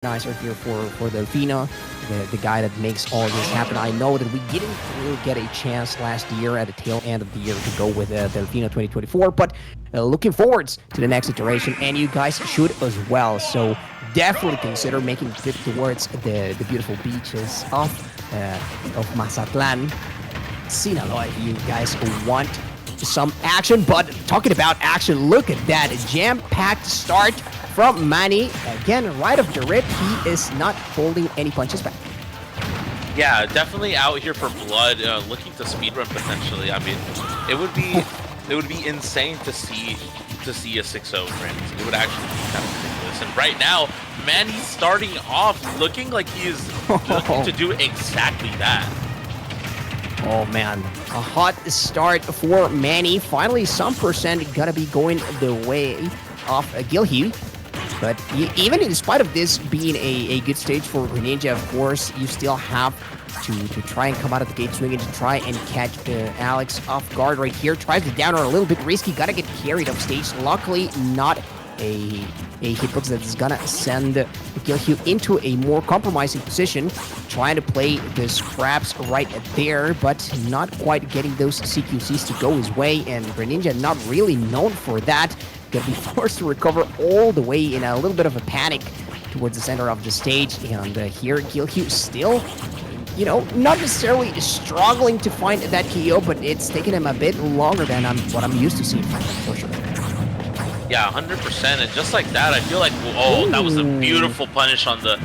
organizer here for Delfino, the guy that makes all this happen. I know that we didn't really get a chance last year at the tail end of the year to go with Delfino 2024, but looking forwards to the next iteration, and you guys should as well. So definitely consider making a trip towards the beautiful beaches of Mazatlan, Sinaloa, if you guys want some action. But talking about action, look at that jam-packed start from Manny. Again, right off the rip, he is not holding any punches back. Yeah, definitely out here for blood, looking to speedrun potentially. I mean, it would be insane to see a 6-0 Greninja. It would actually be kind of ridiculous. And right now, Manny's starting off looking like he is looking to do exactly that. Oh man, a hot start for Manny. Finally, some percent gonna be going the way of Guilheww. But even in spite of this being a good stage for Greninja, of course, you still have to try and come out of the gate swinging, to try and catch Alex off guard right here. Tries the downer, a little bit risky, gotta get carried off stage. Luckily, not a hitbox that is gonna send Guilheww into a more compromising position, trying to play the scraps right there, but not quite getting those CQCs to go his way, and Greninja not really known for that. Gonna be forced to recover all the way in a little bit of a panic towards the center of the stage, and here Guilheww still, you know, not necessarily struggling to find that KO, but it's taken him a bit longer than what I'm used to seeing from him, for sure. Yeah, 100%, and just like that, I feel like, oh, that was a beautiful punish on the,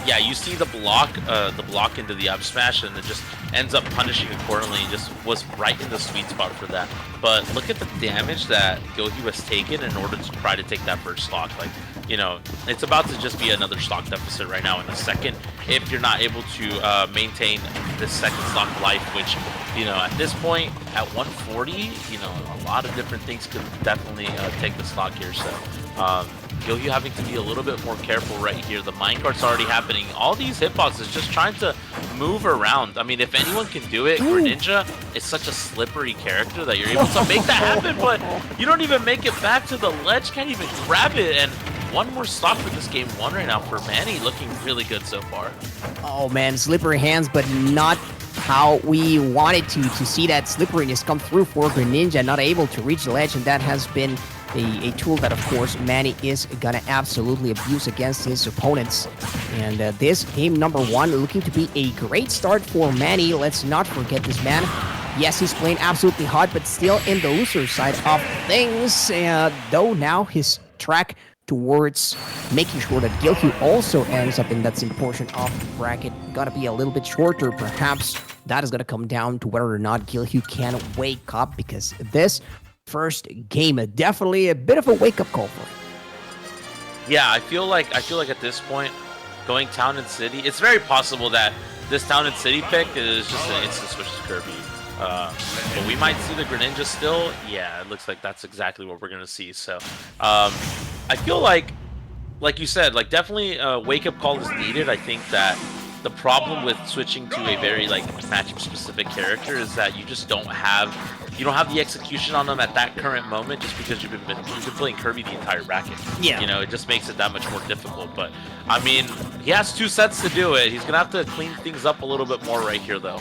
yeah, you see the block into the up smash, and it just ends up punishing accordingly, and just was right in the sweet spot for that. But look at the damage that Guilheww has taken in order to try to take that first stock. Like, you know, it's about to just be another stock deficit right now in a second if you're not able to maintain this second stock life, which, you know, at this point, at 140, you know, a lot of different things could definitely take the stock here. So Guilheww having to be a little bit more careful right here. The minecart's already happening. All these hitboxes just trying to move around. I mean, if anyone can do it, Greninja is such a slippery character that you're able to make that happen, but you don't even make it back to the ledge, can't even grab it, and one more stock for this game one right now for Manny, looking really good so far. Oh man, slippery hands, but not how we wanted to see that slipperiness come through for Greninja, not able to reach the ledge, and that has been a tool that, of course, Manny is gonna absolutely abuse against his opponents. And this game number one looking to be a great start for Manny. Let's not forget this man. Yes, he's playing absolutely hot, but still in the loser side of things. Though now his track towards making sure that Guilheww also ends up in that same portion of the bracket gotta be a little bit shorter. Perhaps that is gonna come down to whether or not Guilheww can wake up, because this first game definitely a bit of a wake-up call for him. Yeah, I feel like at this point, going Town and City, it's very possible that this Town and City pick is just an instant switch to Kirby. But we might see the Greninja still. Yeah, it looks like that's exactly what we're gonna see. So I feel like you said, like, definitely a wake-up call is needed. I think that the problem with switching to a very, like, matchup specific character is that you just don't have the execution on them at that current moment, just because you've been playing Kirby the entire bracket. Yeah. You know, it just makes it that much more difficult. But I mean, he has 2 sets to do it. He's gonna have to clean things up a little bit more right here, though.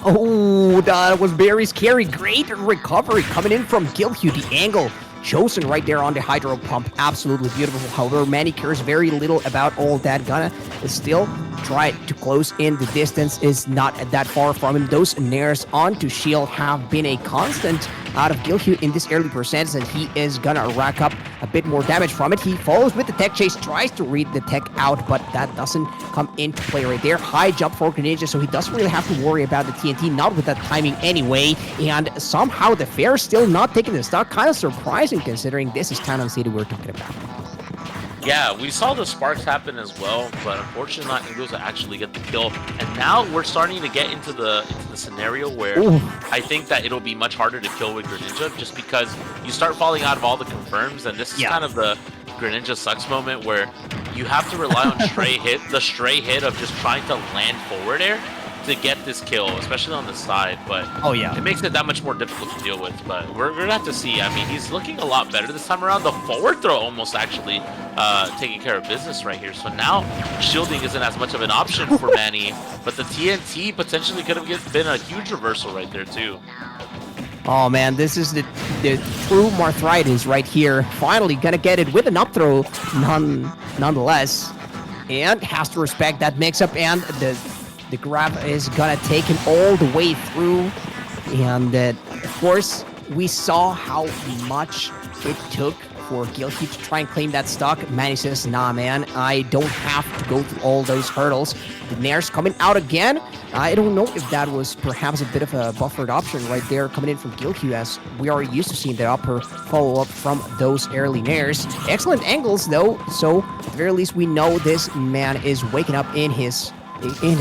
Oh, that was very scary. Great recovery coming in from Guilheww. The angle chosen right there on the hydro pump, absolutely beautiful. However, Manny cares very little about all that. Gonna still try to close in the distance, is not that far from him. Those nairs onto shield have been a constant out of Guilheww in this early percents, and he is gonna rack up a bit more damage from it. He follows with the tech chase, tries to read the tech out, but that doesn't come into play right there. High jump for Greninja, so he doesn't really have to worry about the TNT, not with that timing anyway, and somehow the fair still not taking the stock. Kind of surprising considering this is Town and City we're talking about. Yeah, we saw the sparks happen as well, but unfortunately not able to actually get the kill. And now we're starting to get into the scenario where I think that it'll be much harder to kill with Greninja, just because you start falling out of all the confirms, and this is kind of the Greninja sucks moment where you have to rely on the stray hit of just trying to land forward air to get this kill, especially on the side, but oh yeah, it makes it that much more difficult to deal with. But we're gonna have to see. I mean, he's looking a lot better this time around. The forward throw almost actually taking care of business right here. So now shielding isn't as much of an option for Manny, but the TNT potentially could have been a huge reversal right there too. Oh man, this is the true Marthritis right here. Finally gonna get it with an up throw, nonetheless, and has to respect that mix-up, and the grab is gonna take him all the way through. And of course, we saw how much it took for Guilheww to try and claim that stock. Manny says, nah man, I don't have to go through all those hurdles. The Nair's coming out again. I don't know if that was perhaps a bit of a buffered option right there coming in from Guilheww, as we are used to seeing the upper follow-up from those early Nairs. Excellent angles though, so at the very least we know this man is waking up in his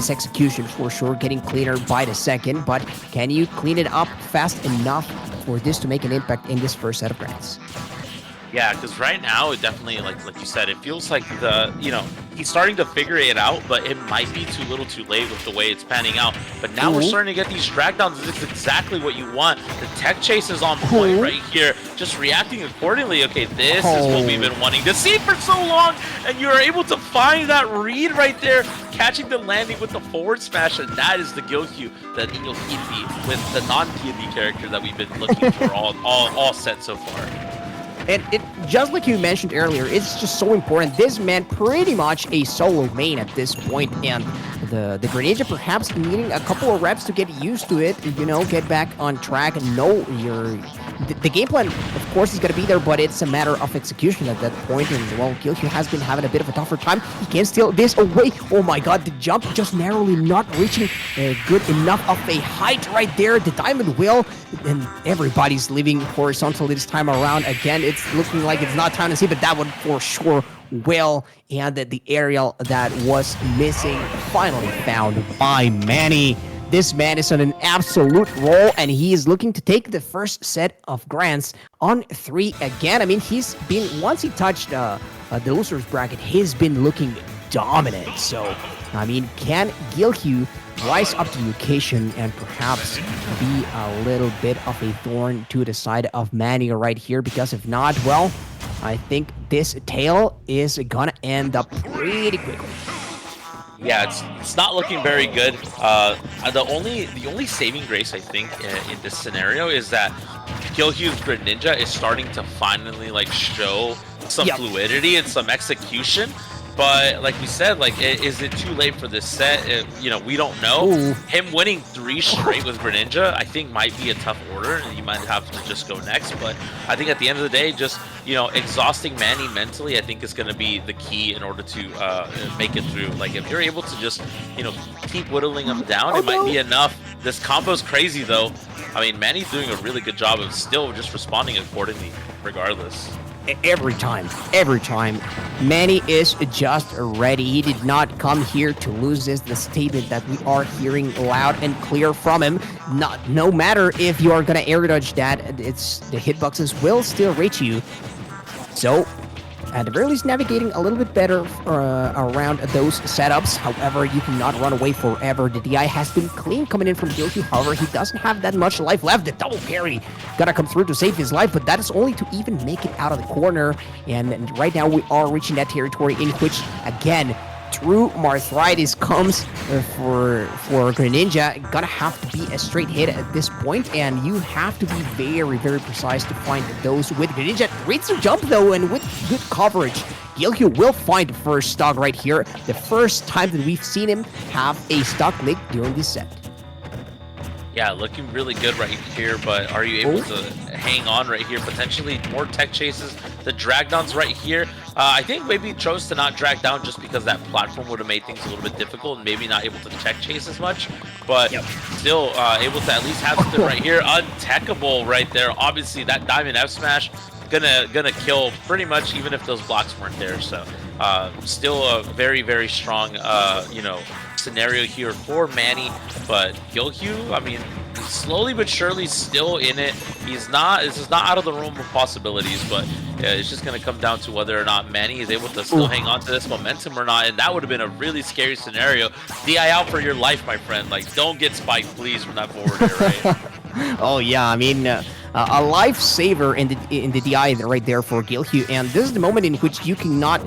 execution for sure, getting cleaner by the second. But can you clean it up fast enough for this to make an impact in this first set of grants? Yeah, because right now it definitely, like you said, it feels like he's starting to figure it out, but it might be too little too late with the way it's panning out. But now we're starting to get these drag downs. This is exactly what you want. The tech chase is on point right here, just reacting accordingly. Okay, this is what we've been wanting to see for so long, and you're able to find that read right there, catching the landing with the forward smash, and that is the Guilheww, the Kirby with the non-Kirby character that we've been looking for all set so far. And it, just like you mentioned earlier, it's just so important. This man pretty much a solo main at this point, and the Greninja perhaps needing a couple of reps to get used to it, get back on track and know the game plan, of course, is going to be there, but it's a matter of execution at that point. And, well, Guilheww has been having a bit of a tougher time. He can steal this away. Oh my god, the jump just narrowly not reaching good enough of a height right there. The Diamond Will, and everybody's leaving horizontally this time around. Again, it's looking like it's not time to see, but that one for sure will. And the aerial that was missing finally found by Manny. This man is on an absolute roll, and he is looking to take the first set of grants on 3 again. I mean, he's been, once he touched the loser's bracket, he's been looking dominant. So, I mean, can Guilheww rise up to the occasion and perhaps be a little bit of a thorn to the side of Manny right here? Because if not, well, I think this tail is gonna end up pretty quickly. Yeah, it's not looking very good. The only saving grace I think in this scenario is that Guilheww's Greninja is starting to finally show some fluidity and some execution. But like we said, is it too late for this set? We don't know. Ooh. Him winning 3 straight with Greninja, I think might be a tough order, and he might have to just go next. But I think at the end of the day, just exhausting Manny mentally, I think is going to be the key in order to make it through. If you're able to just keep whittling him down, it might be enough. This combo's crazy though. I mean, Manny's doing a really good job of still just responding accordingly, regardless. Every time, Manny is just ready. He did not come here to lose this. The statement that we are hearing loud and clear from him. No matter if you are gonna air dodge that, it's the hitboxes will still reach you. So, at the very least, navigating a little bit better around those setups. However, you cannot run away forever. The DI has been clean coming in from Guilheww. However, he doesn't have that much life left. The double parry gotta come through to save his life, but that is only to even make it out of the corner. And right now, we are reaching that territory in which, again, true Marthritis comes for Greninja. Gonna have to be a straight hit at this point, and you have to be very, very precise to find those with Greninja. Reads the jump though, and with good coverage, Guilheww will find the first stock right here. The first time that we've seen him have a stock lick during this set. Yeah, looking really good right here, but are you able to hang on right here? Potentially more tech chases. The drag downs right here. I think maybe chose to not drag down just because that platform would have made things a little bit difficult and maybe not able to tech chase as much, but still able to at least have something right here. Untechable right there. Obviously, that Diamond F smash gonna kill pretty much even if those blocks weren't there. So still a very, very strong scenario here for Manny, but Guilheww, I mean, slowly but surely still in it. He's not. This is not out of the realm of possibilities, but it's just going to come down to whether or not Manny is able to still hang on to this momentum or not. And that would have been a really scary scenario. DI out for your life, my friend. Like, don't get spiked, please, from that forward air, right? Oh yeah, I mean, a lifesaver in the DI right there for Guilheww, and this is the moment in which you cannot,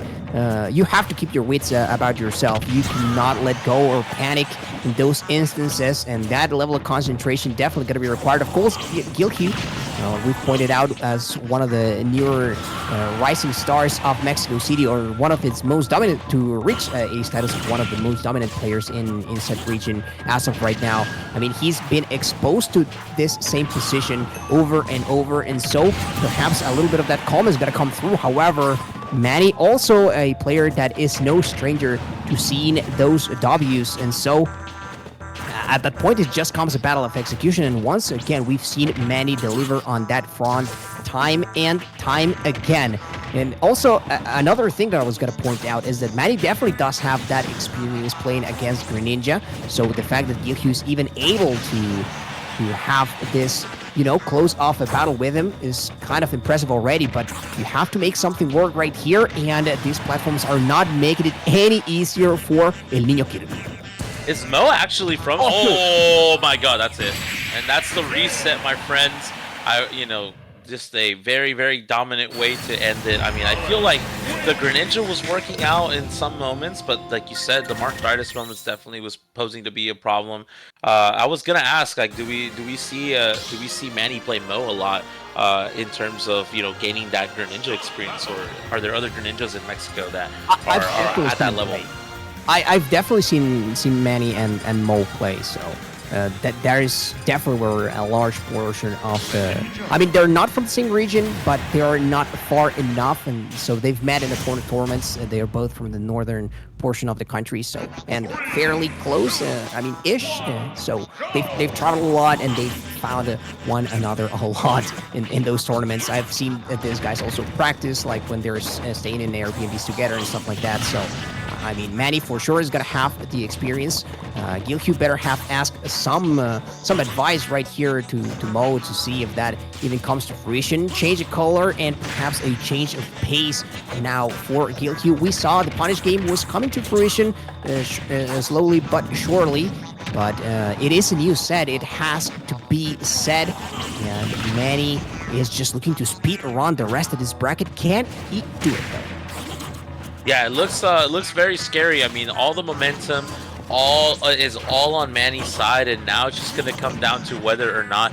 you have to keep your wits about yourself. You cannot let go or panic in those instances, and that level of concentration definitely going to be required. Of course, Guilheww, we pointed out as one of the newer rising stars of Mexico City, or one of its most dominant, to reach a status of one of the most dominant players in said region as of right now. I mean, he's been exposed to this same position over and over, and so perhaps a little bit of that calm is going to come through. However, Manny also a player that is no stranger to seeing those W's, and so at that point, it just comes a battle of execution, and once again, we've seen Manny deliver on that front time and time again. And also, another thing that I was going to point out is that Manny definitely does have that experience playing against Greninja, so the fact that Guilheww is even able to have this, close off a battle with him is kind of impressive already, but you have to make something work right here, and these platforms are not making it any easier for El Niño Kirby. Is Mo actually from? Oh my God, that's it, and that's the reset, my friends. Just a very, very dominant way to end it. I mean, I feel like the Greninja was working out in some moments, but like you said, the Markitis moments definitely was posing to be a problem. I was gonna ask, like, do we see Manny play Mo a lot in terms of gaining that Greninja experience, or are there other Greninjas in Mexico that are at that level? I've definitely seen Manny and Mo play, so that there is definitely where a large portion of the. I mean, they're not from the same region, but they are not far enough, and so they've met in the tournaments. They are both from the northern portion of the country, so and fairly close. Ish. So they've traveled a lot, and they've found one another a lot in those tournaments. I've seen these guys also practice, like when they're staying in Airbnbs together and stuff like that. So. I mean, Manny for sure is going to have the experience. Guilheww better have asked some advice right here to Mo to see if that even comes to fruition. Change of color and perhaps a change of pace now for Guilheww. We saw the punish game was coming to fruition slowly but surely. But it is a new set. It has to be said. And Manny is just looking to speed around the rest of this bracket. Can he do it, though? Yeah, it looks very scary. I mean, all the momentum is all on Manny's side, and now it's just gonna come down to whether or not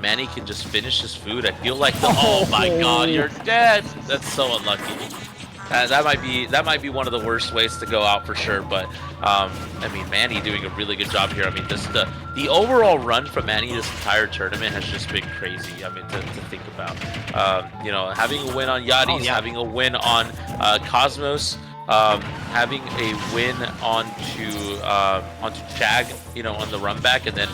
Manny can just finish his food. I feel like oh my God, you're dead. That's so unlucky. That might be one of the worst ways to go out for sure. But I mean, Manny doing a really good job here. I mean, the overall run from Manny this entire tournament has just been crazy. I mean, to think about. Having a win on Yachty's, having a win on Cosmos, having a win onto Jag, on the run back, and then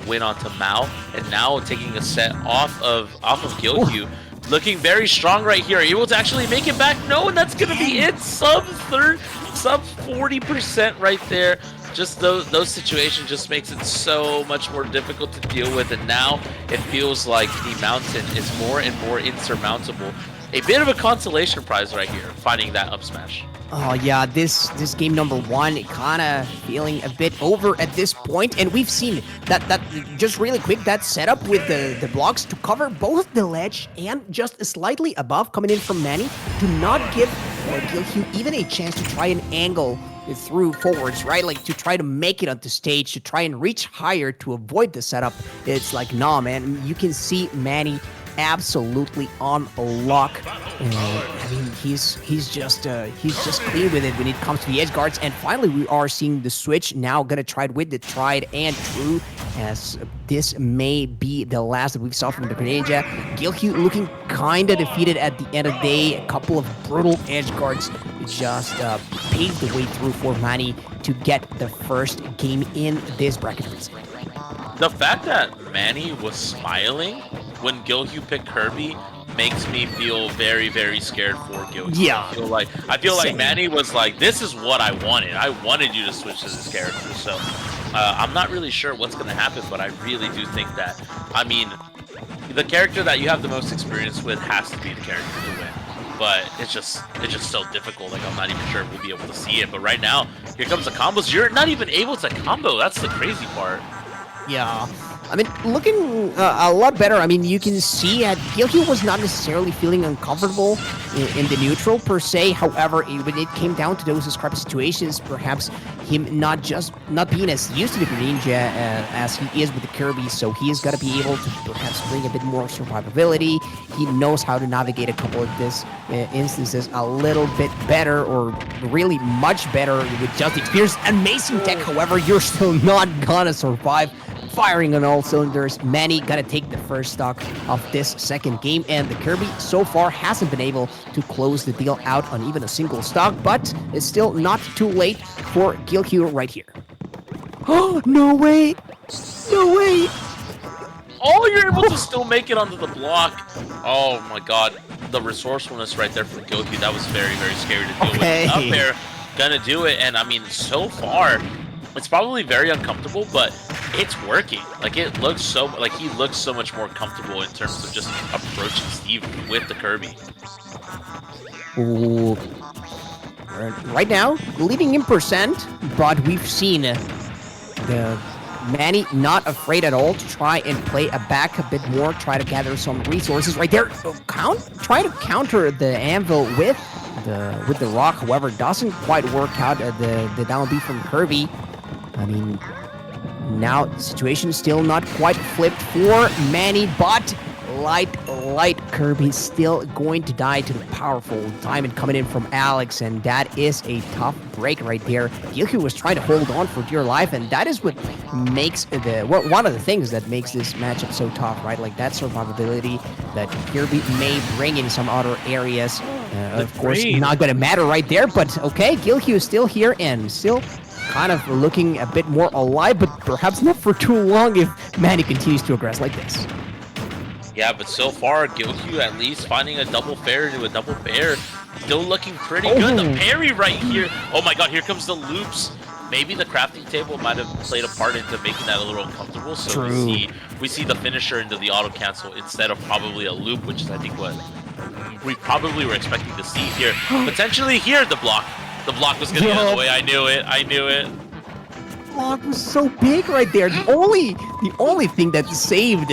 win onto Mao, and now taking a set off of Guilheww. Looking very strong right here. Able to actually make it back. No, and that's gonna be it. Sub 40% right there. Just those situations just makes it so much more difficult to deal with, and now it feels like the mountain is more and more insurmountable. A bit of a consolation prize right here, finding that up smash. Oh yeah, this game number one kind of feeling a bit over at this point, and we've seen that just really quick, that setup with the blocks to cover both the ledge and just slightly above coming in from Manny to not give Guilheww even a chance to try and angle through forwards, right? Like to try to make it onto stage, to try and reach higher to avoid the setup. It's like, nah, man, you can see Manny absolutely on lock. I mean, he's just clean with it when it comes to the edge guards. And finally, we are seeing the switch now gonna try it with the tried and true, as this may be the last that we've saw from the Greninja. Guilheww looking kinda defeated at the end of the day. A couple of brutal edge guards just paved the way through for Manny to get the first game in this bracket. The fact that Manny was smiling when Guilheww picked Kirby makes me feel very, very scared for Guilheww. Yeah. I feel like Manny was like, this is what I wanted. I wanted you to switch to this character. So I'm not really sure what's going to happen, but I really do think that, I mean, the character that you have the most experience with has to be the character to win. But it's just so difficult. Like, I'm not even sure if we'll be able to see it. But right now, here comes the combos. You're not even able to combo. That's the crazy part. Yeah. I mean, looking a lot better. I mean, you can see Guilheww was not necessarily feeling uncomfortable in the neutral per se. However, when it came down to those scrappy situations, perhaps him not being as used to the Greninja as he is with the Kirby, so he has got to be able to perhaps bring a bit more survivability. He knows how to navigate a couple of these instances a little bit better, or really much better with just experience. Amazing tech, however, you're still not gonna survive. Firing on all cylinders. Manny gotta take the first stock of this second game, and the Kirby so far hasn't been able to close the deal out on even a single stock, but it's still not too late for Guilheww right here. Oh, no way! No way! Oh, you're able to still make it onto the block. Oh my god. The resourcefulness right there from Guilheww, that was very, very scary to deal with. Up there, gonna do it, and I mean, so far, it's probably very uncomfortable, but it's working. Like, it looks so, like, he looks so much more comfortable in terms of just approaching Steve with the Kirby. Ooh. Right now, leading in percent, but we've seen the Manny not afraid at all to try and play back a bit more, try to gather some resources right there. Try to counter the anvil with the rock, however, doesn't quite work out. The down B from Kirby. I mean, now the situation is still not quite flipped for Manny, but light Kirby still going to die to the powerful diamond coming in from Alex, and that is a tough break right there. Guilheww was trying to hold on for dear life, and that is what makes one of the things that makes this matchup so tough, right? Like that survivability that Kirby may bring in some other areas. Of course, not going to matter right there, but okay, Guilheww is still here and still kind of looking a bit more alive, but perhaps not for too long if Manny continues to aggress like this. Yeah, but so far, Guilheww at least finding a double fair into a double bear. Still looking pretty good. The parry right here. Oh my god, here comes the loops. Maybe the crafting table might have played a part into making that a little uncomfortable. So we see the finisher into the auto cancel instead of probably a loop, which is I think what we probably were expecting to see here. Potentially here, the block. The block was going to get out of the way. I knew it. The block was so big right there. The only thing that saved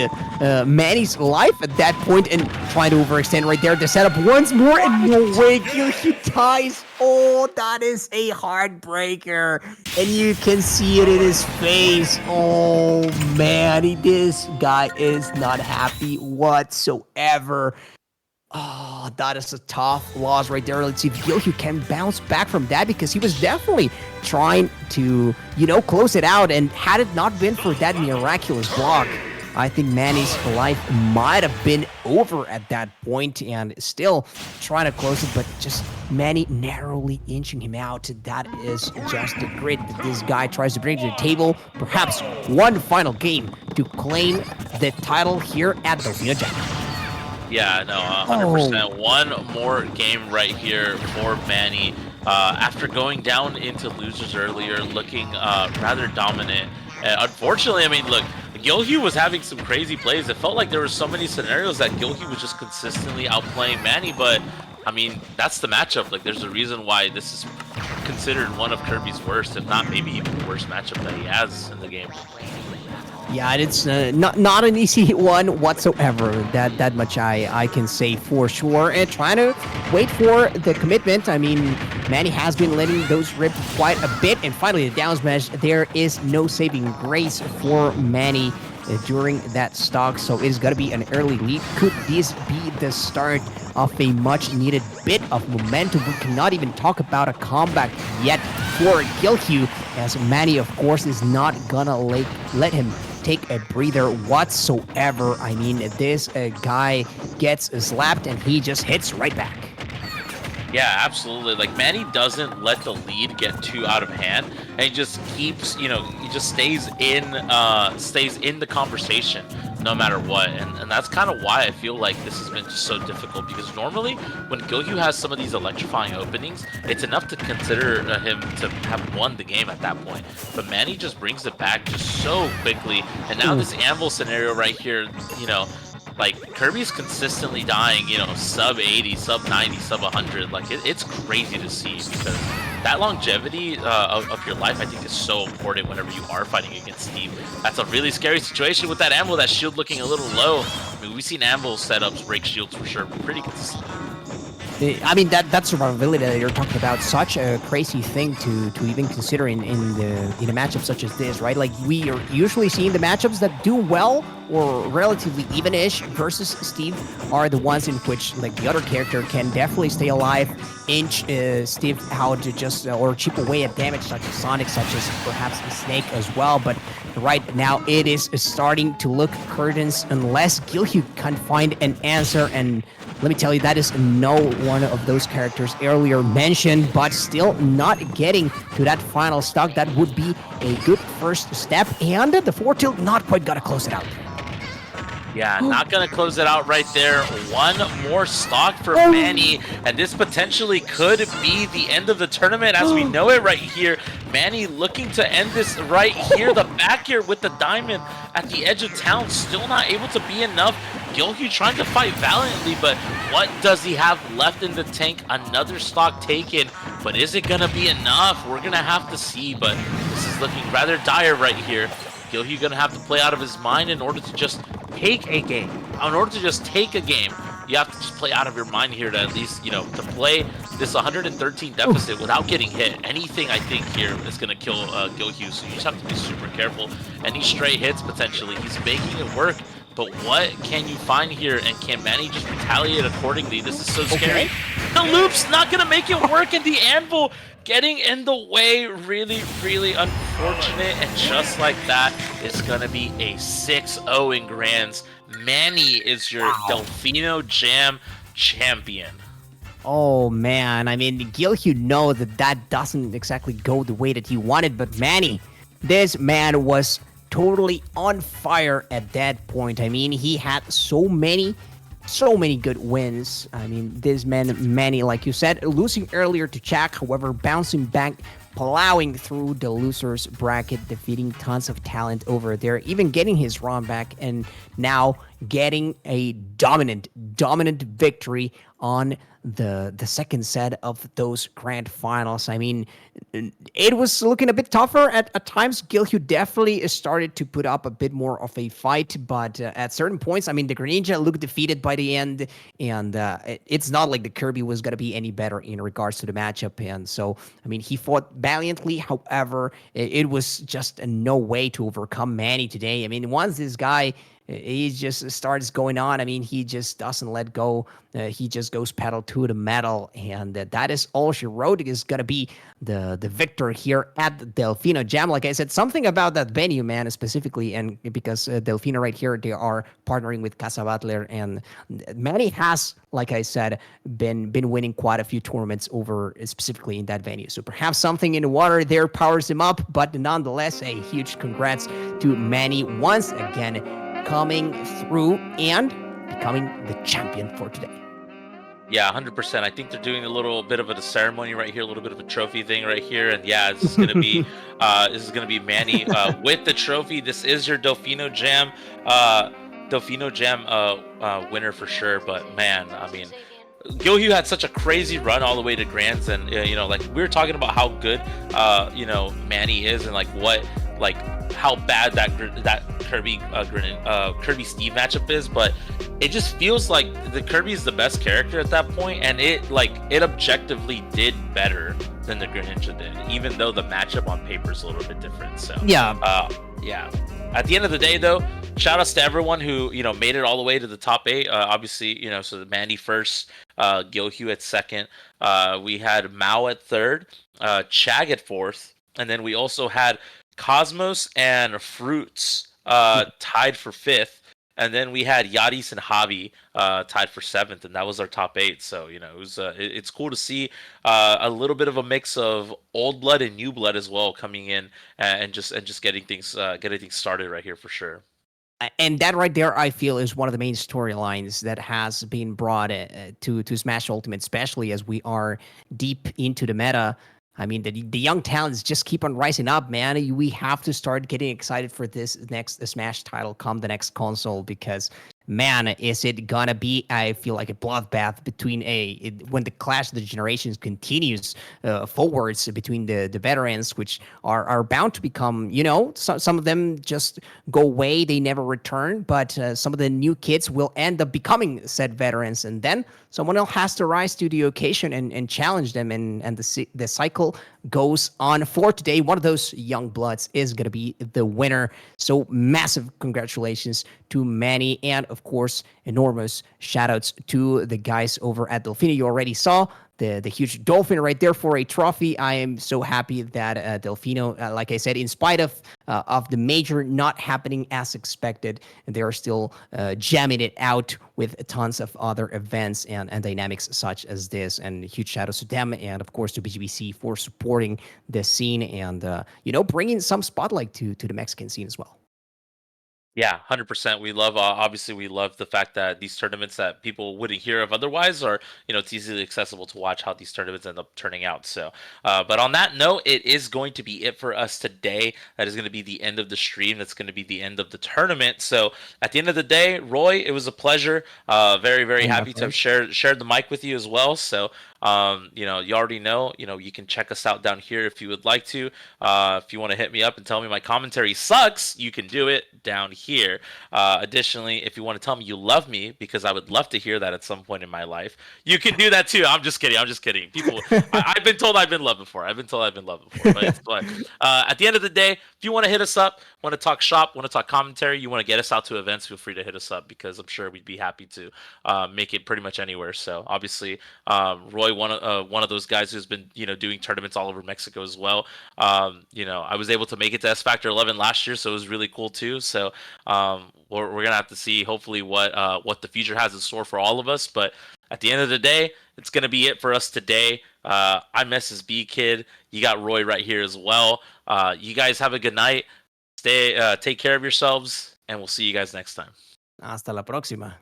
Manny's life at that point, and trying to overextend right there to set up once more, and no way, Guilheww ties. Oh, that is a heartbreaker, and you can see it in his face. Oh man, this guy is not happy whatsoever. Oh, that is a tough loss right there. Let's see if Guilheww can bounce back from that, because he was definitely trying to, close it out. And had it not been for that miraculous block, I think Manny's life might have been over at that point, and still trying to close it, but just Manny narrowly inching him out. That is just the grit that this guy tries to bring to the table. Perhaps one final game to claim the title here at Delfino Jack. Yeah, no, 100%. One more game right here for Manny. After going down into losers earlier, looking rather dominant. Unfortunately, I mean, look, Guilheww was having some crazy plays. It felt like there were so many scenarios that Guilheww was just consistently outplaying Manny, but I mean, that's the matchup. Like, there's a reason why this is considered one of Kirby's worst, if not maybe even the worst matchup that he has in the game. Yeah, it's not an easy one whatsoever. That much I can say for sure. And trying to wait for the commitment. I mean, Manny has been letting those rip quite a bit. And finally, the down smash. There is no saving grace for Manny during that stock. So it is going to be an early lead. Could this be the start of a much-needed bit of momentum? We cannot even talk about a comeback yet for Guilheww, as Manny, of course, is not gonna let him take a breather whatsoever. I mean, this guy gets slapped and he just hits right back. Yeah, absolutely. Like, Manny doesn't let the lead get too out of hand, and he just keeps, he just stays in the conversation. no matter what. And that's kind of why I feel like this has been just so difficult, because normally when Guilheww has some of these electrifying openings, it's enough to consider him to have won the game at that point. But Manny just brings it back just so quickly. And now this Anvil scenario right here, you know, like Kirby's consistently dying, you know, sub 80, sub 90, sub 100. Like it's crazy to see, because that longevity of your life, I think, is so important whenever you are fighting against Steve. That's a really scary situation with that Anvil, that shield looking a little low. I mean, we've seen Anvil setups break shields for sure, pretty consistently. I mean, that survivability that you're talking about, such a crazy thing to even consider in a matchup such as this, right? Like, we are usually seeing the matchups that do well or relatively even-ish versus Steve are the ones in which, like, the other character can definitely stay alive, inch Steve out to just or chip away at damage, such as Sonic, such as perhaps Snake as well. But right now it is starting to look curtains unless Guilheww can find an answer. And let me tell you, that is no one of those characters earlier mentioned, but still not getting to that final stock. That would be a good first step, and the 4-tilt not quite got to close it out. Yeah, not going to close it out right there. One more stock for Manny, and this potentially could be the end of the tournament as we know it right here. Manny looking to end this right here. The back air with the diamond at the edge of town, still not able to be enough. Guilheww trying to fight valiantly, but what does he have left in the tank? Another stock taken, but is it going to be enough? We're going to have to see, but this is looking rather dire right here. Guilheww gonna have to play out of his mind in order to just take a game. In order to just take a game, you have to just play out of your mind here to at least, you know, to play this 113 deficit without getting hit. Anything, I think, here is gonna kill Guilheww, so you just have to be super careful. Any stray hits, potentially, he's making it work. But what can you find here, and can Manny just retaliate accordingly? This is so scary. The loop's not gonna make it work, and the anvil getting in the way, really, really unfortunate. And just like that, it's gonna be a 6-0 in Grands. Manny is your Delfino Jam champion. Oh man, I mean, Guilheww know that doesn't exactly go the way that he wanted, but Manny, this man was totally on fire at that point. I mean, he had so many good wins. I mean, this man, Manny, like you said, losing earlier to Jack, however, bouncing back, plowing through the losers bracket, defeating tons of talent over there, even getting his run back, and now getting a dominant victory on the second set of those grand finals. I mean, it was looking a bit tougher at times. Guilheww definitely started to put up a bit more of a fight, but at certain points, I mean, the Greninja looked defeated by the end, and it's not like the Kirby was going to be any better in regards to the matchup. And so, I mean, he fought valiantly. However, it was just no way to overcome Manny today. I mean, once this guy, he just starts going on, I mean, he just doesn't let go. He just goes pedal to the metal, and that is all she wrote. Is going to be the victor here at Delfino Jam. Like I said, something about that venue, man, specifically, and because Delfino right here, they are partnering with Casa Butler, and Manny has, like I said, been winning quite a few tournaments over specifically in that venue. So perhaps something in the water there powers him up, but nonetheless, a huge congrats to Manny once again, coming through and becoming the champion for today. Yeah, 100%. I think they're doing a little bit of a ceremony right here, a little bit of a trophy thing right here, and yeah, this is gonna be Manny with the trophy. This is your Delfino Jam, winner for sure. But man, I mean, Guilheww had such a crazy run all the way to Grands, and you know, like we were talking about how good you know, Manny is, and like how bad that Kirby Kirby Steve matchup is, but it just feels like the Kirby is the best character at that point, and it objectively did better than the Greninja did, even though the matchup on paper is a little bit different. So yeah. At the end of the day, though, shout outs to everyone who, you know, made it all the way to the top 8. Obviously, you know, so Mandy first, Guilheww at second. We had Mao at third, Chag at fourth, and then we also had Cosmos and Fruits tied for fifth. And then we had Yadis and Hobby tied for seventh, and that was our top 8. So, you know, it was it's cool to see a little bit of a mix of old blood and new blood as well coming in, and just getting things started right here for sure. And that right there, I feel, is one of the main storylines that has been brought to Smash Ultimate, especially as we are deep into the meta. I mean, the young talents just keep on rising up, man. We have to start getting excited for this next Smash title come the next console because, man, is it gonna be? I feel like a bloodbath between when the clash of the generations continues forwards between the veterans, which are bound to become, some of them just go away, they never return, but some of the new kids will end up becoming said veterans, and then someone else has to rise to the occasion and challenge them, and the cycle goes on for today. One of those young bloods is going to be the winner. So massive congratulations to Manny, and of course, enormous shout outs to the guys over at Delfino. You already saw the huge dolphin right there for a trophy. I am so happy that Delfino, like I said, in spite of the major not happening as expected, they are still jamming it out with tons of other events and dynamics such as this. And huge shout outs to them, and of course to BGBC for supporting the scene and bringing some spotlight to the Mexican scene as well. Yeah, 100%. We love, obviously, we love the fact that these tournaments that people wouldn't hear of otherwise are, it's easily accessible to watch how these tournaments end up turning out. So, but on that note, it is going to be it for us today. That is going to be the end of the stream. That's going to be the end of the tournament. So, at the end of the day, Roy, it was a pleasure. Very, very And my happy to have pleasure. shared the mic with you as well. So, you already know, you can check us out down here if you would like to. If you want to hit me up and tell me my commentary sucks, you can do it down here. Additionally, if you want to tell me you love me, because I would love to hear that at some point in my life, you can do that too. I'm just kidding. I'm just kidding. People, I've been told I've been loved before. I've been told I've been loved before. But it's fun. At the end of the day, if you want to hit us up, want to talk shop, want to talk commentary, you want to get us out to events, feel free to hit us up because I'm sure we'd be happy to make it pretty much anywhere. So obviously, Roy, one of those guys who's been doing tournaments all over Mexico as well. I was able to make it to S Factor 11 last year, so it was really cool too. So we're gonna have to see hopefully what the future has in store for all of us. But at the end of the day, it's gonna be it for us today. I'm SSB Kid. You got Roy right here as well. You guys have a good night. Take care of yourselves, and we'll see you guys next time. Hasta la próxima.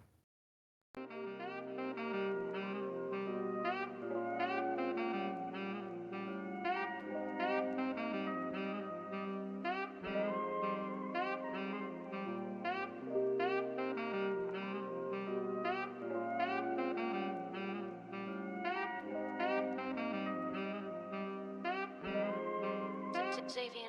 Xavier.